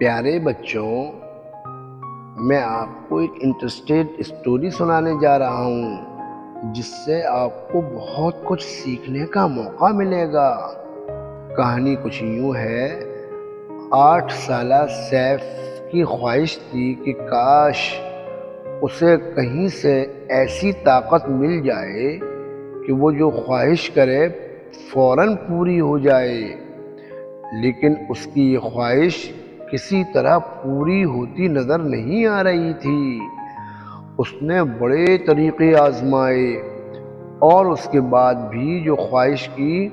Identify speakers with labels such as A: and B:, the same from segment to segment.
A: پیارے بچوں، میں آپ کو ایک انٹرسٹیڈ اسٹوری سنانے جا رہا ہوں جس سے آپ کو بہت کچھ سیکھنے کا موقع ملے گا۔ کہانی کچھ یوں ہے۔ 8 سالہ سیف کی خواہش تھی کہ کاش اسے کہیں سے ایسی طاقت مل جائے کہ وہ جو خواہش کرے فوراً پوری ہو جائے، لیکن اس کی یہ خواہش کسی طرح پوری ہوتی نظر نہیں آ رہی تھی۔ اس نے بڑے طریقے آزمائے اور اس کے بعد بھی جو خواہش کی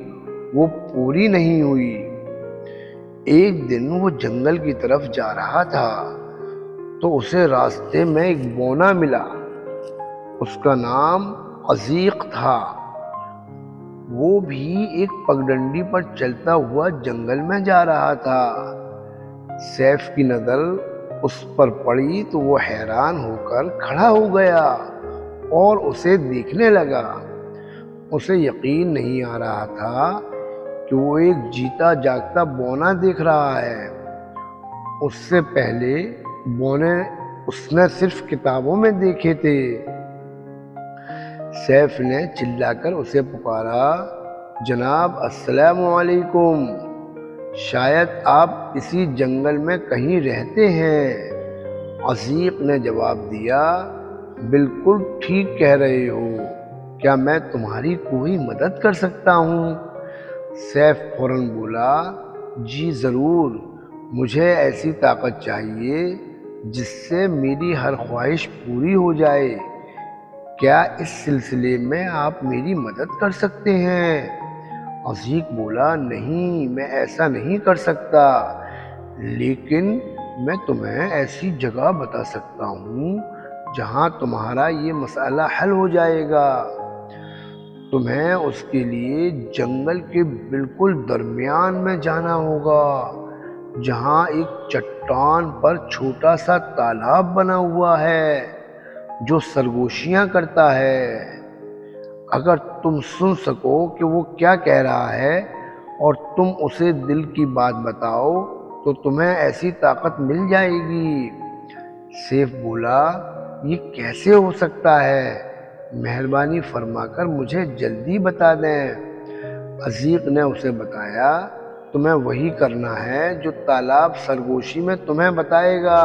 A: وہ پوری نہیں ہوئی۔ ایک دن وہ جنگل کی طرف جا رہا تھا تو اسے راستے میں ایک بونا ملا۔ اس کا نام عزیق تھا۔ وہ بھی ایک پگڈنڈی پر چلتا ہوا جنگل میں جا رہا تھا۔ سیف کی نظر اس پر پڑی تو وہ حیران ہو کر کھڑا ہو گیا اور اسے دیکھنے لگا۔ اسے یقین نہیں آ رہا تھا کہ وہ ایک جیتا جاگتا بونا دیکھ رہا ہے۔ اس سے پہلے بونے اس نے صرف کتابوں میں دیکھے تھے۔ سیف نے چلا کر اسے پکارا، جناب السلام علیکم، شاید آپ اسی جنگل میں کہیں رہتے ہیں۔ عزیق نے جواب دیا، بالکل ٹھیک کہہ رہے ہو، کیا میں تمہاری کوئی مدد کر سکتا ہوں؟ سیف فوراً بولا، جی ضرور، مجھے ایسی طاقت چاہیے جس سے میری ہر خواہش پوری ہو جائے۔ کیا اس سلسلے میں آپ میری مدد کر سکتے ہیں؟ عزیق بولا، نہیں، میں ایسا نہیں کر سکتا، لیکن میں تمہیں ایسی جگہ بتا سکتا ہوں جہاں تمہارا یہ مسئلہ حل ہو جائے گا۔ تمہیں اس کے لیے جنگل کے بالکل درمیان میں جانا ہوگا، جہاں ایک چٹان پر چھوٹا سا تالاب بنا ہوا ہے جو سرگوشیاں کرتا ہے۔ اگر تم سن سکو کہ وہ کیا کہہ رہا ہے اور تم اسے دل کی بات بتاؤ تو تمہیں ایسی طاقت مل جائے گی۔ سیف بولا، یہ کیسے ہو سکتا ہے؟ مہربانی فرما کر مجھے جلدی بتا دیں۔ عزیق نے اسے بتایا، تمہیں وہی کرنا ہے جو تالاب سرگوشی میں تمہیں بتائے گا،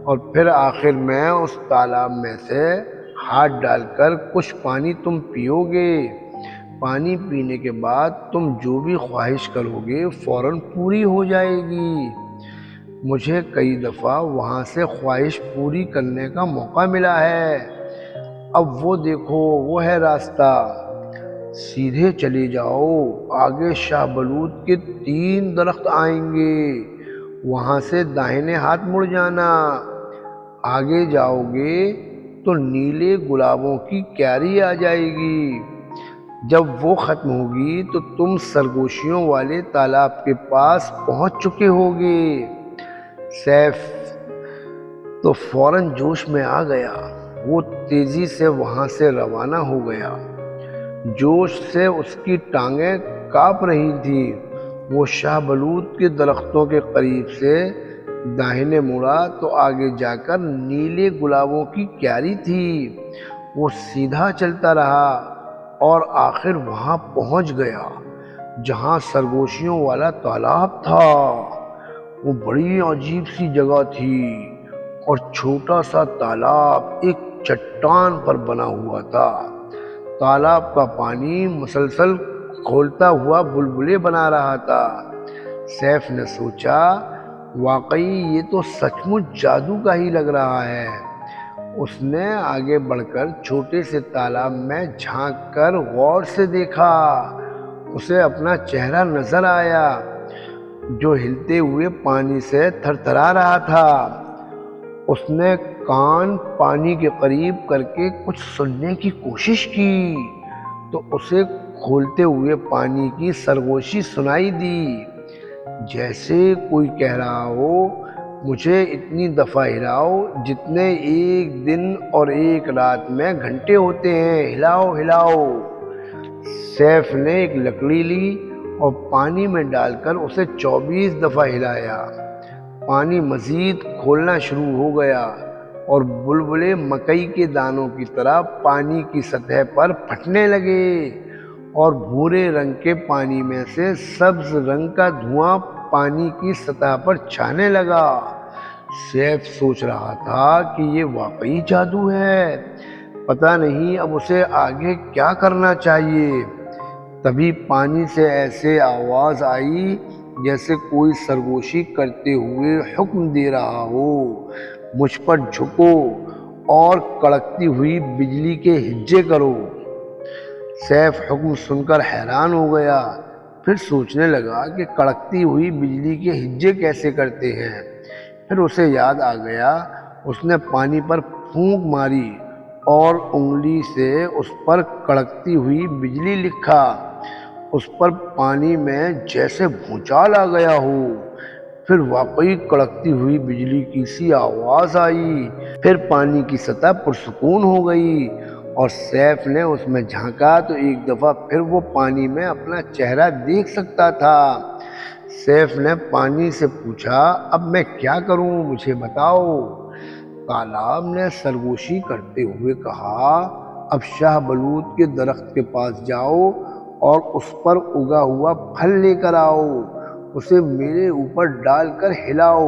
A: اور پھر آخر میں اس تالاب میں سے ہاتھ ڈال کر کچھ پانی تم پیو گے۔ پانی پینے کے بعد تم جو بھی خواہش کرو گے فوراً پوری ہو جائے گی۔ مجھے کئی دفعہ وہاں سے خواہش پوری کرنے کا موقع ملا ہے۔ اب وہ دیکھو، وہ ہے راستہ، سیدھے چلے جاؤ، آگے شاہ بلوط کے 3 درخت آئیں گے، وہاں سے داہنے ہاتھ مڑ جانا۔ آگے جاؤ گے تو نیلے گلابوں کی کیاری آ جائے گی۔ جب وہ ختم ہوگی تو تم سرگوشیوں والے تالاب کے پاس پہنچ چکے ہوگے۔ سیف تو فوراً جوش میں آ گیا۔ وہ تیزی سے وہاں سے روانہ ہو گیا۔ جوش سے اس کی ٹانگیں کانپ رہی تھیں۔ وہ شاہ بلوط کے درختوں کے قریب سے داہنے مڑا تو آگے جا کر نیلے گلابوں کی کیاری تھی۔ وہ سیدھا چلتا رہا اور آخر وہاں پہنچ گیا جہاں سرگوشیوں والا تالاب تھا۔ وہ بڑی عجیب سی جگہ تھی اور چھوٹا سا تالاب ایک چٹان پر بنا ہوا تھا۔ تالاب کا پانی مسلسل کھولتا ہوا بلبلے بنا رہا تھا۔ سیف نے سوچا، واقعی یہ تو سچ مچ جادو کا ہی لگ رہا ہے۔ اس نے آگے بڑھ کر چھوٹے سے تالاب میں جھانک کر غور سے دیکھا۔ اسے اپنا چہرہ نظر آیا جو ہلتے ہوئے پانی سے تھر تھرا رہا تھا۔ اس نے کان پانی کے قریب کر کے کچھ سننے کی کوشش کی تو اسے کھولتے ہوئے پانی کی سرگوشی سنائی دی، جیسے کوئی کہہ رہا ہو، مجھے اتنی دفعہ ہلاؤ جتنے ایک دن اور ایک رات میں گھنٹے ہوتے ہیں، ہلاؤ ہلاؤ۔ سیف نے ایک لکڑی لی اور پانی میں ڈال کر اسے 24 دفعہ ہلایا۔ پانی مزید کھولنا شروع ہو گیا اور بلبلے مکئی کے دانوں کی طرح پانی کی سطح پر پھٹنے لگے اور بھورے رنگ کے پانی میں سے سبز رنگ کا دھواں پانی کی سطح پر چھانے لگا۔ سیف سوچ رہا تھا کہ یہ واقعی جادو ہے، پتہ نہیں اب اسے آگے کیا کرنا چاہیے۔ تبھی پانی سے ایسے آواز آئی جیسے کوئی سرگوشی کرتے ہوئے حکم دے رہا ہو، مجھ پر جھکو اور کڑکتی ہوئی بجلی کے ہجے کرو۔ سیف حکم سن کر حیران ہو گیا، پھر سوچنے لگا کہ کڑکتی ہوئی بجلی کے ہجے کیسے کرتے ہیں۔ پھر اسے یاد آ گیا، اس نے پانی پر پھونک ماری اور انگلی سے اس پر کڑکتی ہوئی بجلی لکھا۔ اس پر پانی میں جیسے بھونچال آ گیا ہو، پھر واقعی کڑکتی ہوئی بجلی کی سی آواز آئی، پھر پانی کی سطح پرسکون ہو گئی اور سیف نے اس میں جھانکا تو ایک دفعہ پھر وہ پانی میں اپنا چہرہ دیکھ سکتا تھا۔ سیف نے پانی سے پوچھا، اب میں کیا کروں، مجھے بتاؤ۔ تالاب نے سرگوشی کرتے ہوئے کہا، اب شاہ بلوط کے درخت کے پاس جاؤ اور اس پر اگا ہوا پھل لے کر آؤ، اسے میرے اوپر ڈال کر ہلاؤ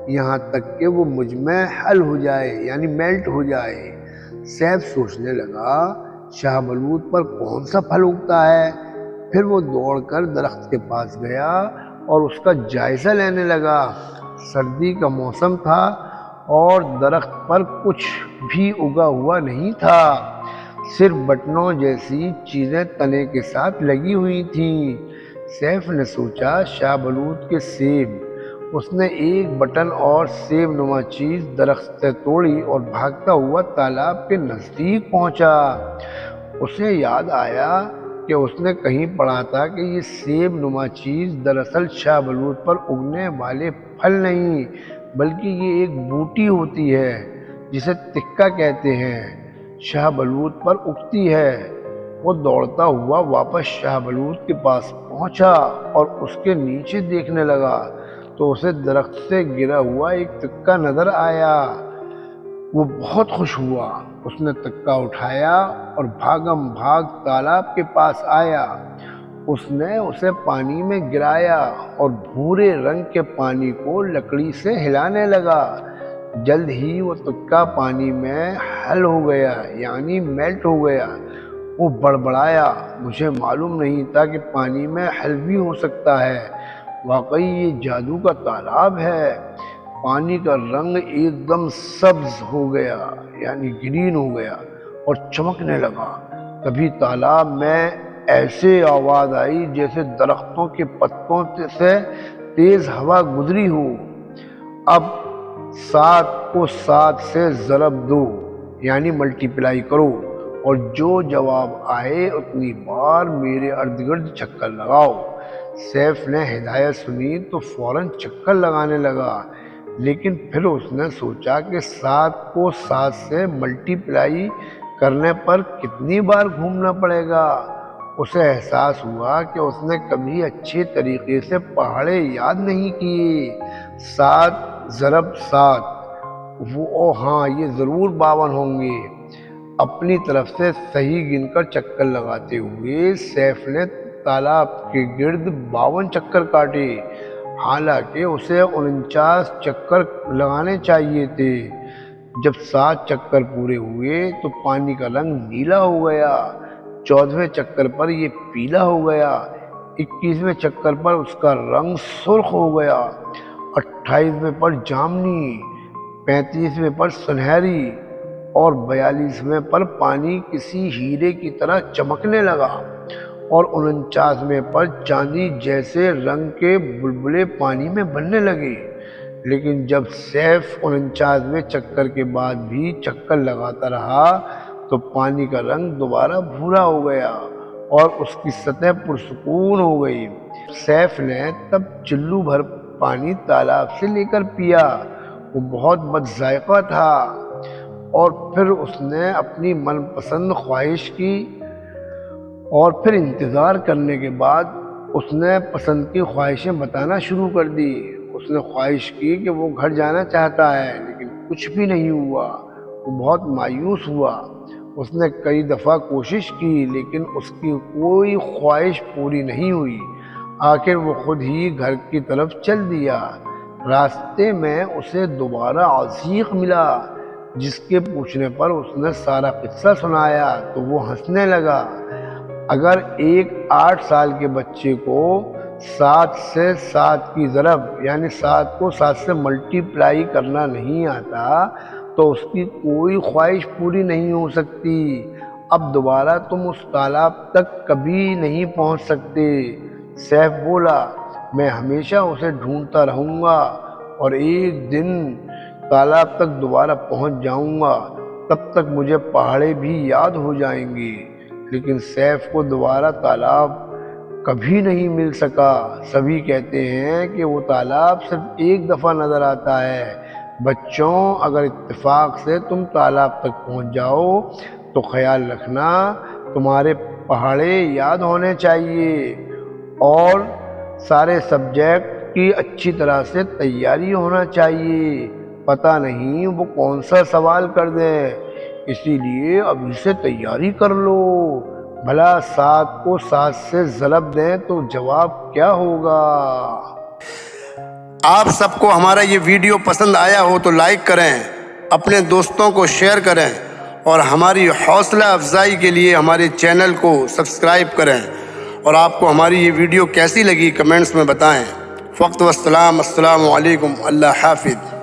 A: یہاں تک کہ وہ مجھ میں حل ہو جائے، یعنی میلٹ ہو جائے۔ سیف سوچنے لگا، شاہ بلوط پر کون سا پھل اگتا ہے؟ پھر وہ دوڑ کر درخت کے پاس گیا اور اس کا جائزہ لینے لگا۔ سردی کا موسم تھا اور درخت پر کچھ بھی اگا ہوا نہیں تھا، صرف بٹنوں جیسی چیزیں تنے کے ساتھ لگی ہوئی تھیں۔ سیف نے سوچا، شاہ بلوط کے سیب۔ اس نے ایک بٹن اور سیب نما چیز درخت سے توڑی اور بھاگتا ہوا تالاب کے نزدیک پہنچا۔ اسے یاد آیا کہ اس نے کہیں پڑھا تھا کہ یہ سیب نما چیز دراصل شاہ بلوط پر اگنے والے پھل نہیں، بلکہ یہ ایک بوٹی ہوتی ہے جسے تکہ کہتے ہیں، شاہ بلوط پر اگتی ہے۔ وہ دوڑتا ہوا واپس شاہ بلوط کے پاس پہنچا اور اس کے نیچے دیکھنے لگا تو اسے درخت سے گرا ہوا ایک تکہ نظر آیا۔ وہ بہت خوش ہوا، اس نے تکہ اٹھایا اور بھاگم بھاگ تالاب کے پاس آیا۔ اس نے اسے پانی میں گرایا اور بھورے رنگ کے پانی کو لکڑی سے ہلانے لگا۔ جلد ہی وہ تکہ پانی میں حل ہو گیا، یعنی میلٹ ہو گیا۔ وہ بڑبڑایا، مجھے معلوم نہیں تھا کہ پانی میں حل بھی ہو سکتا ہے، واقعی یہ جادو کا تالاب ہے۔ پانی کا رنگ ایک دم سبز ہو گیا، یعنی گرین ہو گیا اور چمکنے لگا۔ تبھی تالاب میں ایسے آواز آئی جیسے درختوں کے پتوں سے تیز ہوا گزری ہو، اب 7 کو 7 سے ضرب دو، یعنی ملٹیپلائی کرو، اور جو جواب آئے اتنی بار میرے ارد گرد چکر لگاؤ۔ سیف نے ہدایت سنی تو فوراً چکر لگانے لگا، لیکن پھر اس نے سوچا کہ 7 کو 7 سے ملٹیپلائی کرنے پر کتنی بار گھومنا پڑے گا۔ اسے احساس ہوا کہ اس نے کبھی اچھے طریقے سے پہاڑے یاد نہیں کیے۔ 7 ضرب 7، ہاں یہ ضرور 52 ہوں گے۔ اپنی طرف سے صحیح گن کر چکر لگاتے ہوئے سیف نے تالاب کے گرد 52 چکر کاٹے، حالانکہ اسے 49 چکر لگانے چاہیے تھے۔ جب 7 چکر پورے ہوئے تو پانی کا رنگ نیلا ہو گیا، 14ویں چکر پر یہ پیلا ہو گیا، 21ویں چکر پر اس کا رنگ سرخ ہو گیا، 28ویں پر جامنی، 35ویں پر سنہری اور 42ویں پر پانی کسی ہیرے کی طرح چمکنے لگا، اور 49ویں پر چاندی جیسے رنگ کے بلبلے پانی میں بننے لگے۔ لیکن جب سیف 49ویں چکر کے بعد بھی چکر لگاتا رہا تو پانی کا رنگ دوبارہ بھورا ہو گیا اور اس کی سطح پرسکون ہو گئی۔ سیف نے تب چلو بھر پانی تالاب سے لے کر پیا، وہ بہت بد ذائقہ تھا، اور پھر اس نے اپنی من پسند خواہش کی، اور پھر انتظار کرنے کے بعد اس نے پسند کی خواہشیں بتانا شروع کر دی۔ اس نے خواہش کی کہ وہ گھر جانا چاہتا ہے، لیکن کچھ بھی نہیں ہوا۔ وہ بہت مایوس ہوا۔ اس نے کئی دفعہ کوشش کی لیکن اس کی کوئی خواہش پوری نہیں ہوئی۔ آخر وہ خود ہی گھر کی طرف چل دیا۔ راستے میں اسے دوبارہ عزیق ملا، جس کے پوچھنے پر اس نے سارا قصہ سنایا تو وہ ہنسنے لگا۔ اگر ایک 8 سال کے بچے کو 7 سے 7 کی ضرب یعنی 7 کو 7 سے ملٹیپلائی کرنا نہیں آتا تو اس کی کوئی خواہش پوری نہیں ہو سکتی۔ اب دوبارہ تم اس تالاب تک کبھی نہیں پہنچ سکتے۔ سیف بولا، میں ہمیشہ اسے ڈھونڈتا رہوں گا اور ایک دن تالاب تک دوبارہ پہنچ جاؤں گا، تب تک مجھے پہاڑیں بھی یاد ہو جائیں گی۔ لیکن سیف کو دوبارہ تالاب کبھی نہیں مل سکا۔ سبھی کہتے ہیں کہ وہ تالاب صرف ایک دفعہ نظر آتا ہے۔ بچوں، اگر اتفاق سے تم تالاب تک پہنچ جاؤ تو خیال رکھنا تمہارے پہاڑیں یاد ہونے چاہیے اور سارے سبجیکٹ کی اچھی طرح سے تیاری ہونا چاہیے۔ پتہ نہیں وہ کون سا سوال کر دیں، اسی لیے ابھی سے تیاری کر لو۔ بھلا 7 کو 7 سے ضرب دیں تو جواب کیا ہوگا؟
B: آپ سب کو ہمارا یہ ویڈیو پسند آیا ہو تو لائک کریں، اپنے دوستوں کو شیئر کریں اور ہماری حوصلہ افزائی کے لیے ہمارے چینل کو سبسکرائب کریں، اور آپ کو ہماری یہ ویڈیو کیسی لگی کمنٹس میں بتائیں۔ وقت والسلام، السلام علیکم، اللہ حافظ۔